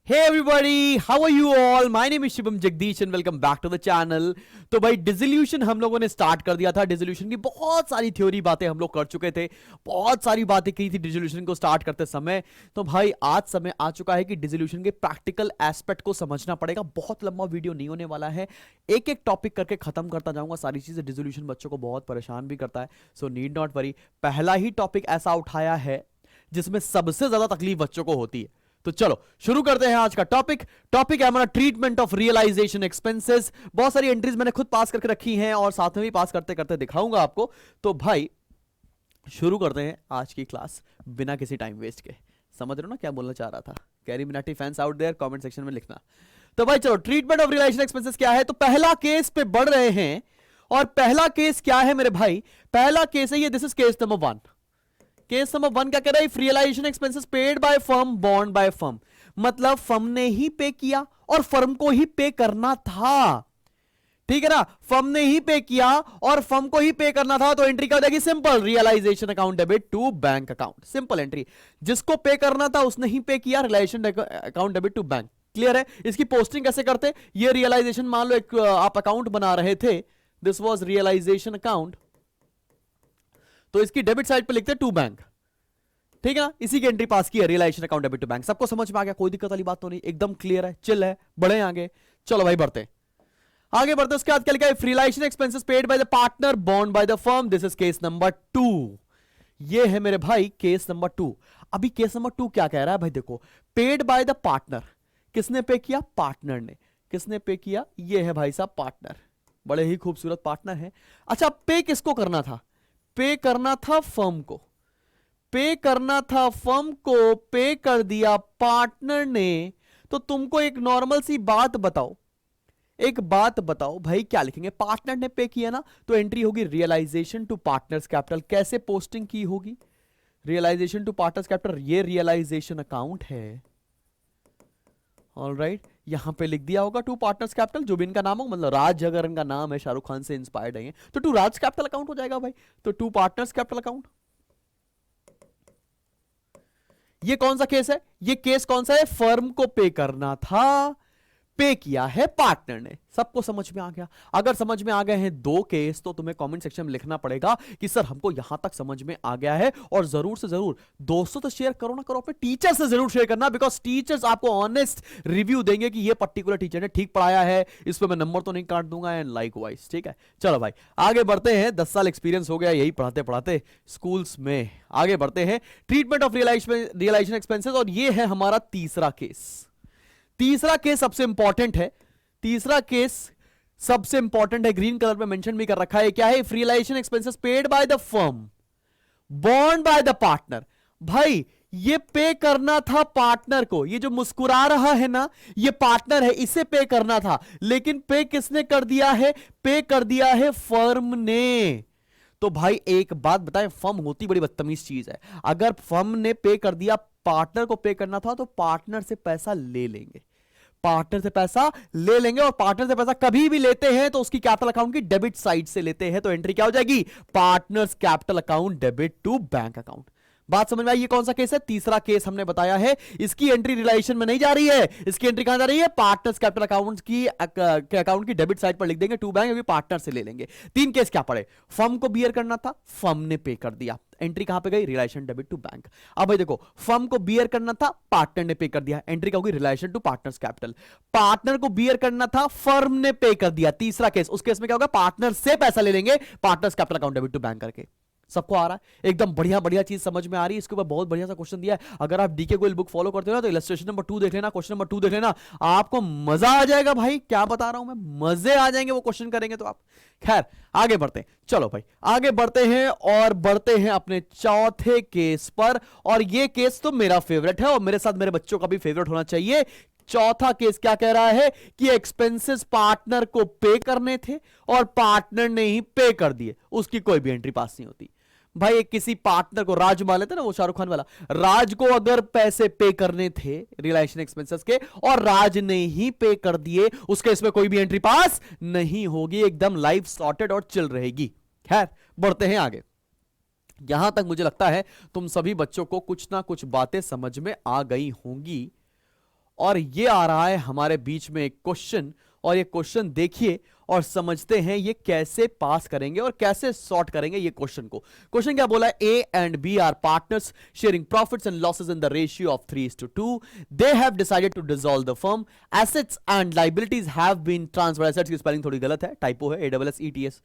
Hey everybody, how are you all? My name is Shubham Jagdish and welcome back to the channel। तो भाई dissolution हम लोगों ने start कर दिया था। डिसोल्यूशन की बहुत सारी थ्योरी बातें हम लोग कर चुके थे, बहुत सारी बातें की थी डिसोल्यूशन को स्टार्ट करते समय। तो भाई आज समय आ चुका है कि डिसोल्यूशन के प्रैक्टिकल एस्पेक्ट को समझना पड़ेगा। बहुत लंबा वीडियो नहीं होने वाला है, एक एक टॉपिक करके खत्म करता जाऊंगा सारी चीजें। डिसोल्यूशन बच्चों को बहुत परेशान भी करता है, सो नीड नॉट वरी। पहला ही टॉपिक ऐसा उठाया है जिसमें सबसे ज्यादा तकलीफ बच्चों को होती है। तो चलो शुरू करते हैं आज का टॉपिक। टॉपिक है हमारा ट्रीटमेंट ऑफ रियलाइजेशन एक्सपेंसेस। बहुत सारी एंट्रीज मैंने खुद पास करके रखी हैं और साथ में भी पास करते करते दिखाऊंगा आपको। तो भाई शुरू करते हैं आज की क्लास बिना किसी टाइम वेस्ट के। समझ रहे हो ना क्या बोलना चाह रहा था? Carry Minati fans out there, comment section में लिखना। तो भाई चलो, ट्रीटमेंट ऑफ रियलाइजेशन एक्सपेंसेस क्या है। तो पहला केस पे बढ़ रहे हैं, और पहला केस क्या है मेरे भाई? पहला केस है ये, this is case number 1। Case number 1 क्या कह रहा है? Realisation expenses paid by firm bond by firm. मतलब फर्म ने ही पे किया और फर्म को ही पे करना था, ठीक है ना? फर्म ने ही पे किया और फर्म को ही पे करना था। तो एंट्री क्या हो जाएगी? Simple, realisation account debit to bank account. Simple entry, जिसको पे करना था उसने ही पे किया, realisation account debit to bank. Clear है? इसकी पोस्टिंग कैसे करते? ये रियलाइजेशन, मान लो एक आप अकाउंट बना रहे थे, दिस वॉज रियलाइजेशन अकाउंट, तो इसकी डेबिट साइड पे लिखते टू बैंक, ठीक है ना? इसी की एंट्री पास की है, realisation account debit to bank. सबको समझ में आ गया? कोई दिक्कत वाली बात तो नहीं, एकदम क्लियर है, चिल है। बढ़े आगे, चलो भाई बढ़ते आगे बढ़ते। उसके बाद क्या लिखा है? Realisation expenses paid by the partner bond by the firm. This is case number 2। ये है मेरे भाई केस नंबर 2। अभी केस नंबर 2 क्या कह रहा है भाई? देखो, पेड बाय द पार्टनर, किसने पे किया? पार्टनर ने। किसने पे किया? ये है भाई साहब पार्टनर, बड़े ही खूबसूरत पार्टनर है। अच्छा, पे किसको करना था? पे करना था फर्म को, पे करना था फर्म को, पे कर दिया पार्टनर ने। तो तुमको एक नॉर्मल सी बात बताओ, एक बात बताओ भाई, क्या लिखेंगे? पार्टनर ने पे किया ना, तो एंट्री होगी रियलाइजेशन टू पार्टनर्स कैपिटल। कैसे पोस्टिंग की होगी? रियलाइजेशन टू पार्टनर्स कैपिटल, ये रियलाइजेशन अकाउंट है, ऑलराइट। यहां पे लिख दिया होगा टू पार्टनर्स कैपिटल, जो भी इनका नाम हो, मतलब राज अगर इनका नाम है, शाहरुख खान से इंस्पायर्ड है, तो टू राज कैपिटल अकाउंट हो जाएगा भाई। तो टू पार्टनर्स कैपिटल अकाउंट। ये कौन सा केस है? ये केस कौन सा है? फर्म को पे करना था, पे किया है पार्टनर ने। सबको समझ में आ गया? अगर समझ में आ गए हैं दो केस, तो तुम्हें कमेंट सेक्शन में लिखना पड़ेगा कि सर हमको यहां तक समझ में आ गया है। और जरूर से जरूर दोस्तों तो शेयर करो ना करो, अपने टीचर से जरूर शेयर करना, बिकॉज टीचर्स आपको ऑनेस्ट रिव्यू देंगे कि ये पर्टिकुलर टीचर ने ठीक पढ़ाया है। इस पर मैं नंबर तो नहीं काट दूंगा, एंड लाइक वाइज, ठीक है? चलो भाई आगे बढ़ते हैं। 10 साल एक्सपीरियंस हो गया यही पढ़ाते पढ़ाते स्कूल्स में। आगे बढ़ते हैं, ट्रीटमेंट ऑफ रियलाइजेशन एक्सपेंसेस, और ये है हमारा तीसरा केस। तीसरा केस सबसे इंपॉर्टेंट है, तीसरा केस सबसे इंपॉर्टेंट है, ग्रीन कलर में मेंशन भी कर रखा है। क्या है? Realisation expenses paid by the firm bond by the partner. भाई ये पे करना था पार्टनर को, ये जो मुस्कुरा रहा है ना, ये पार्टनर है, इसे पे करना था, लेकिन पे किसने कर दिया है? पे कर दिया है फर्म ने। तो भाई एक बात बताएं, फर्म होती बड़ी बदतमीज चीज है। अगर फर्म ने पे कर दिया, पार्टनर को पे करना था, तो पार्टनर से पैसा ले लेंगे, पार्टनर से पैसा ले लेंगे। और पार्टनर से पैसा कभी भी लेते हैं तो उसकी कैपिटल अकाउंट की डेबिट साइड से लेते हैं। तो एंट्री क्या हो जाएगी? Partners capital account debit to bank account. बात समझ में आई? ये कौन सा केस है? तीसरा केस हमने बताया है। इसकी एंट्री रियलाइजेशन में नहीं जा रही है, इसकी एंट्री कहां जा रही है? पार्टनर्स कैपिटल अकाउंट की अकाउंट की डेबिट साइड पर लिख देंगे टू बैंक, पार्टनर से ले लेंगे। 3 केस क्या पड़े? फर्म को बियर करना था, फर्म ने पे कर दिया, एंट्री कहां पे गई? Realisation debit to bank. अब भाई देखो, फर्म को बियर करना था, पार्टनर ने पे कर दिया, एंट्री क्या होगी? Realisation to partners capital. Partner को बियर करना था, फर्म ने पे कर दिया, तीसरा केस। उस केस में क्या होगा? पार्टनर से पैसा ले लेंगे, partners capital account debit to bank करके। सबको आ रहा है? एकदम बढ़िया बढ़िया चीज समझ में आ रही है? इसके ऊपर बहुत बढ़िया सा क्वेश्चन दिया है। अगर आप डीके गोयल बुक फॉलो करते हो ना, तो इलस्ट्रेशन नंबर 2 देख लेना, क्वेश्चन नंबर 2 देख लेना, आपको मजा आ जाएगा भाई। क्या बता रहा हूं मैं, मजे आ जाएंगे वो क्वेश्चन करेंगे तो आप। खैर आगे बढ़ते हैं, चलो भाई आगे बढ़ते हैं, और बढ़ते हैं अपने चौथे केस पर। और ये केस तो मेरा फेवरेट है, और मेरे साथ मेरे बच्चों का भी फेवरेट होना चाहिए। चौथा केस क्या कह रहा है? कि एक्सपेंसेस पार्टनर को पे करने थे और पार्टनर ने ही पे कर दिए, उसकी कोई भी एंट्री पास नहीं होती। भाई किसी पार्टनर को, राज मान लेते ना, वो शाहरुख खान वाला, राज को अगर पैसे पे करने थे रियलाइजेशन एक्सपेंसेस के, और राज ने ही पे कर दिए, उसके इसमें कोई भी एंट्री पास नहीं होगी, एकदम लाइफ सॉर्टेड और चिल रहेगी। खैर बढ़ते हैं आगे। यहां तक मुझे लगता है तुम सभी बच्चों को कुछ ना कुछ बातें समझ में आ गई होंगी। और ये आ रहा है हमारे बीच में एक क्वेश्चन, और ये क्वेश्चन देखिए और समझते हैं ये कैसे पास करेंगे और कैसे सॉर्ट करेंगे ये क्वेश्चन को। क्वेश्चन क्या बोला है, A and B are partners sharing profits and losses in the ratio of 3:2। They have decided to dissolve the firm. Assets and liabilities have been transferred. Assets की स्पेलिंग थोड़ी गलत है, टाइपो है, ASSETS,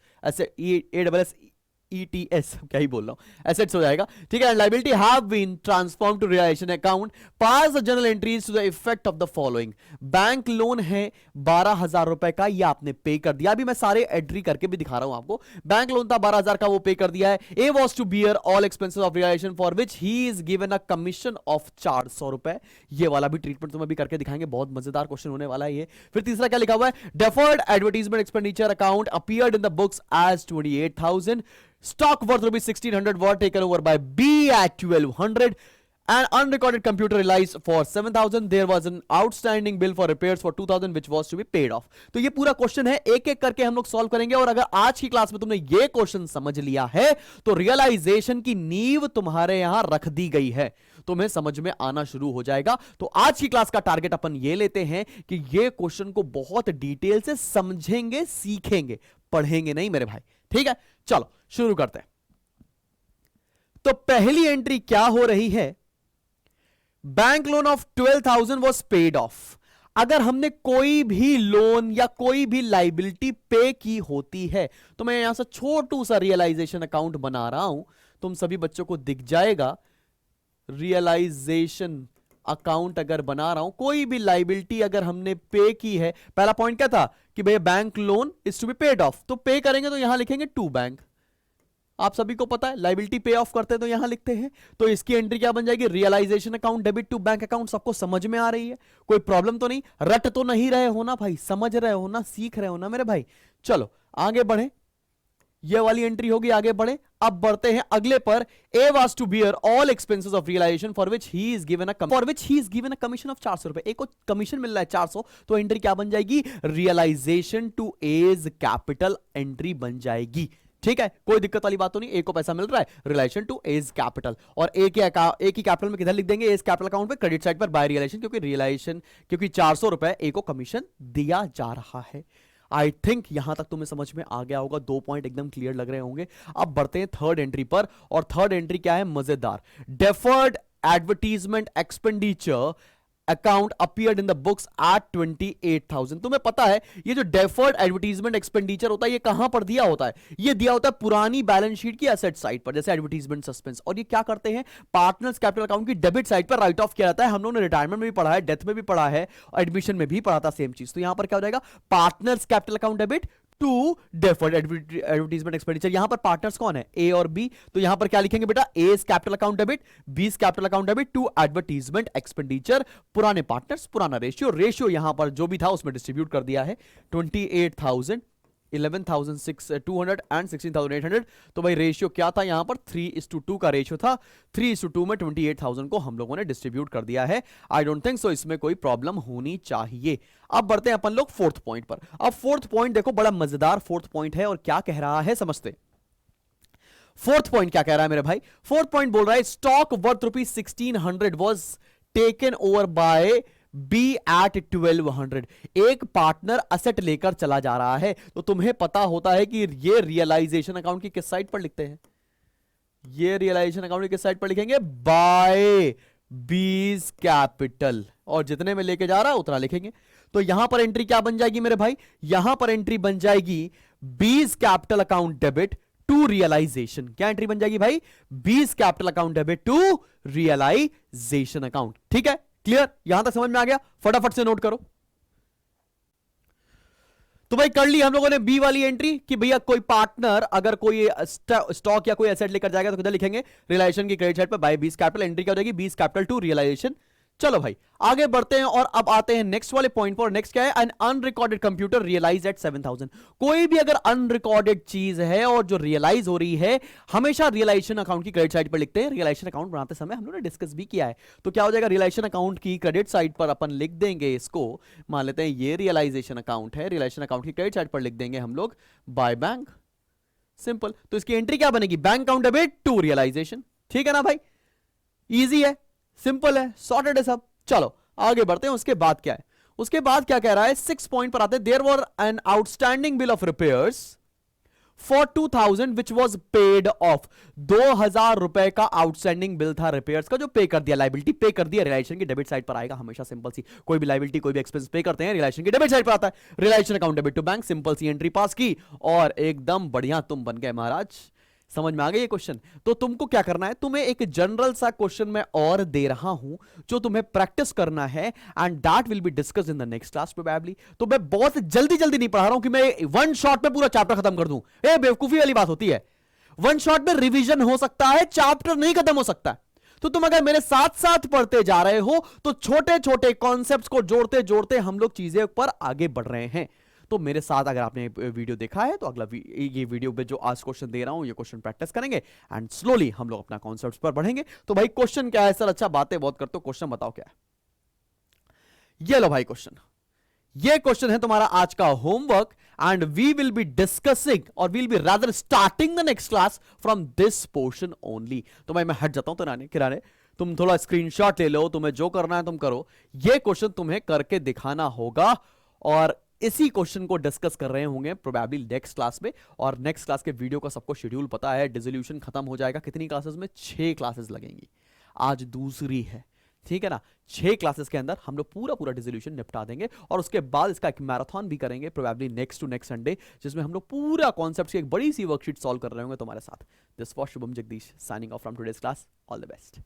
ETS, क्या ही बोल रहा हूं, assets हो जाएगा, ठीक है। Liability have been transform to realisation account. Pass the journal entries to the effect of the following. Bank loan है 12,000 रुपए का, ये आपने पे कर दिया। अभी मैं सारे एंट्री करके भी दिखा रहा हूं आपको। बैंक लोन था 12,000 का, वो पे कर दिया है। A was to bear all expenses of realisation for which he is given a commission of 400 रुपए। ये वाला भी ट्रीटमेंट तुम्हें भी करके दिखाएंगे, बहुत मजेदार क्वेश्चन होने वाला है ये। फिर तीसरा क्या लिखा हुआ है, deferred advertisement expenditure account appeared in the books as 28,000। Stock worth rupees 1,600 were taken over by B at 1,200. An unrecorded computer realized for 7,000. There was an outstanding bill for repairs for 2,000 which was to be paid off. तो ये पूरा question है, एक एक करके हम लोग solve करेंगे। और अगर आज की क्लास में तुमने ये क्वेश्चन समझ लिया है तो रियलाइजेशन की नींव तुम्हारे यहां रख दी गई है, तुम्हें समझ में आना शुरू हो जाएगा। तो आज की क्लास का टारगेट अपन ये लेते हैं कि ये क्वेश्चन को बहुत डिटेल से समझेंगे, सीखेंगे, पढ़ेंगे नहीं मेरे भाई, ठीक है। चलो शुरू करते हैं। तो पहली एंट्री क्या हो रही है, bank loan of 12,000 was paid of. अगर हमने कोई भी लोन या कोई भी लाइबिलिटी पे की होती है तो मैं यहां से छोटू सा रियलाइजेशन अकाउंट बना रहा हूं, तुम सभी बच्चों को दिख जाएगा। रियलाइजेशन अकाउंट अगर बना रहा हूं, कोई भी लाइबिलिटी अगर हमने पे की है, पहला पॉइंट क्या था कि भैया bank loan is to be paid off, तो पे करेंगे तो यहां लिखेंगे टू बैंक। आप सभी को पता है लाइबिलिटी पे ऑफ करते हैं तो यहां लिखते हैं। तो इसकी एंट्री क्या बन जाएगी, realisation account debit to bank account. सबको समझ में आ रही है, कोई प्रॉब्लम तो नहीं, रट तो नहीं रहे हो ना भाई, समझ रहे हो ना, सीख रहे हो ना मेरे भाई। चलो आगे बढ़े, ये वाली एंट्री होगी, आगे बढ़े। अब बढ़ते हैं अगले पर। A was to bear all expenses of realisation for which he is given a commission of 400 रुपए। एक को कमीशन मिल रहा है 400, तो एंट्री क्या बन जाएगी, realisation to A's capital entry बन जाएगी, ठीक है। कोई दिक्कत वाली बात तो नहीं, ए को पैसा मिल रहा है, रिलेशन टू एज कैपिटल। और ए की कैपिटल में किधर लिख देंगे, एज कैपिटल अकाउंट पे क्रेडिट साइड पर बाय रियलाइजेशन, क्योंकि 400 रुपए ए को कमीशन दिया जा रहा है। आई थिंक यहां तक तुम्हें समझ में आ गया होगा, 2 पॉइंट एकदम क्लियर लग रहे होंगे। अब बढ़ते हैं थर्ड एंट्री पर, और थर्ड एंट्री क्या है, मजेदार। Deferred advertisement expenditure account appeared in the books at 28,000। तुम्हें पता है ये जो डेफर्ड एडवर्टीजमेंट एक्सपेंडिचर होता है ये कहां पर दिया होता है, ये दिया होता है पुरानी बैलेंस शीट की एसेट साइड पर, जैसे एडवर्टीजमेंट सस्पेंस। और ये क्या करते हैं, पार्टनर्स कैपिटल अकाउंट की डेबिट साइड पर राइट ऑफ किया जाता है। हम लोगों ने रिटायरमेंट में भी पढ़ा है, डेथ में भी पढ़ा है, एडमिशन में भी पढ़ा था सेम चीज। तो यहां पर क्या हो जाएगा, partners capital account debit to deferred advertisement expenditure. यहां पर पार्टनर्स कौन है, ए और बी। तो यहां पर क्या लिखेंगे बेटा, A capital account debit, B capital account debit to advertisement expenditure. पुराने पार्टनर्स, पुराना रेशियो यहां पर जो भी था उसमें डिस्ट्रीब्यूट कर दिया है। 28,000, 11,200 एंड 16,800। तो भाई रेशियो क्या था यहां पर, 3:2 का रेशियो था। 3:2 में 28,000 को हम लोगों ने डिस्ट्रीब्यूट कर दिया है। आई डोंट थिंक सो इसमें कोई प्रॉब्लम होनी चाहिए। अब बढ़ते हैं अपन लोग फोर्थ पॉइंट पर। अब फोर्थ पॉइंट देखो, बड़ा मजेदार फोर्थ पॉइंट है, और क्या कह रहा है समझते। फोर्थ पॉइंट क्या कह रहा है मेरे भाई, फोर्थ पॉइंट बोल रहा है stock worth ₹1,600 was taken over by B at 1200। एक पार्टनर असेट लेकर चला जा रहा है, तो तुम्हें पता होता है कि ये रियलाइजेशन अकाउंट की किस साइड पर लिखते हैं, ये रियलाइजेशन अकाउंट की किस साइड पर लिखेंगे, बाय बीज कैपिटल, और जितने में लेके जा रहा है उतना लिखेंगे। तो यहां पर एंट्री क्या बन जाएगी मेरे भाई, यहां पर एंट्री बन जाएगी B's capital account debit to realisation. क्या एंट्री बन जाएगी भाई, B's capital account debit to realisation account. ठीक है, क्लियर, यहां तक समझ में आ गया, फटाफट से नोट करो। तो भाई कर ली हम लोगों ने बी वाली एंट्री कि भैया कोई पार्टनर अगर कोई स्टॉक या कोई एसेट लेकर जाएगा तो किधर लिखेंगे, रियलाइजेशन की क्रेडिट साइड पर बाय बीज कैपिटल। एंट्री क्या हो जाएगी, बीज कैपिटल टू रियलाइजेशन। चलो भाई आगे बढ़ते हैं और अब आते हैं नेक्स्ट वाले पॉइंट पर। नेक्स्ट क्या है, an unrecorded computer realise at 7,000। कोई भी अगर अनरिकॉर्डेड चीज है और जो रियलाइज हो रही है, हमेशा रियलाइजेशन अकाउंट की क्रेडिट साइड पर लिखते हैं। रियलाइजेशन अकाउंट बनाते समय हम लोगों ने डिस्कस भी किया है। तो क्या हो जाएगा, रियलाइजेशन अकाउंट की क्रेडिट साइड पर अपन लिख देंगे इसको, मान लेते हैं ये रियलाइजेशन अकाउंट है, रियलाइजेशन अकाउंट की क्रेडिट साइड पर लिख देंगे हम लोग बाय बैंक, सिंपल। तो इसकी एंट्री क्या बनेगी, bank account debit to realisation. ठीक है ना भाई, इजी है, सिंपल है, सॉर्टेड है सब। चलो आगे बढ़ते हैं। उसके बाद क्या है, उसके बाद क्या कह रहा है, 6 पॉइंट पर आते हैं। There were an outstanding bill of repairs for 2000 which was paid off. 2000 रुपए का आउटस्टैंडिंग बिल था रिपेयर्स का, जो पे कर दिया, लाइबिलिटी पे कर दिया। रिलेशन की डेबिट साइड पर आएगा हमेशा, सिंपल सी। कोई भी लाइबिलिटी कोई भी एक्सपेंस पे करते हैं, रिलेशन की डेबिट साइड पर आता है। Relation account debit to bank, simple सी एंट्री पास की और एकदम बढ़िया तुम बन गए महाराज। समझ में आ गया ये क्वेश्चन? तो तुमको क्या करना है, तुम्हें एक जनरल सा क्वेश्चन मैं और दे रहा हूं जो तुम्हें प्रैक्टिस करना है, and that will be discussed in the next class probably. तो मैं बहुत जल्दी जल्दी नहीं पढ़ा रहा हूं कि मैं वन शॉट में पूरा चैप्टर खत्म कर दूं। ए बेवकूफी वाली बात होती है। वन शॉट में रिवीजन हो सकता है, चैप्टर नहीं खत्म हो सकता। तो तुम अगर मेरे साथ साथ पढ़ते जा रहे हो तो छोटे छोटे कॉन्सेप्ट्स को जोड़ते जोड़ते हम लोग चीजें पर आगे बढ़ रहे हैं। तो मेरे साथ अगर आपने वीडियो देखा है तो अगला ये वीडियो पे जो आज क्वेश्चन दे रहा हूं, ये क्वेश्चन प्रैक्टिस करेंगे एंड स्लोली हम लोग अपना कॉन्सेप्ट्स पर बढ़ेंगे। तो भाई क्वेश्चन क्या है सर? अच्छा बातें बहुत करते हो, क्वेश्चन बताओ क्या है। ये लो भाई क्वेश्चन, ये क्वेश्चन है तुम्हारा आज का homework, and we will be discussing और will be rather starting the next class from this portion only. तो भाई मैं हट जाता हूं तो किराने, तुम थोड़ा स्क्रीनशॉट ले लो, तुम्हें जो करना है तुम करो। ये क्वेश्चन तुम्हें करके दिखाना होगा और इसी क्वेश्चन को डिस्कस कर रहे होंगे प्रोबेबली नेक्स्ट क्लास में। और नेक्स्ट क्लास के वीडियो का सबको शेड्यूल पता है, डिसोल्यूशन खत्म हो जाएगा कितनी क्लासेस में? 6 क्लासेस लगेंगी, आज दूसरी है, ठीक है ना। 6 क्लासेस के अंदर हम लोग पूरा पूरा डिसोल्यूशन निपटा देंगे और उसके बाद इसका एक मैराथन भी करेंगे probably next to next Sunday, जिसमें हम लोग पूरा कॉन्सेप्ट की एक बड़ी सी वर्कशीट सॉल्व कर रहे होंगे तुम्हारे साथ। This was Shubham Jagdish signing off from today's class. All the best.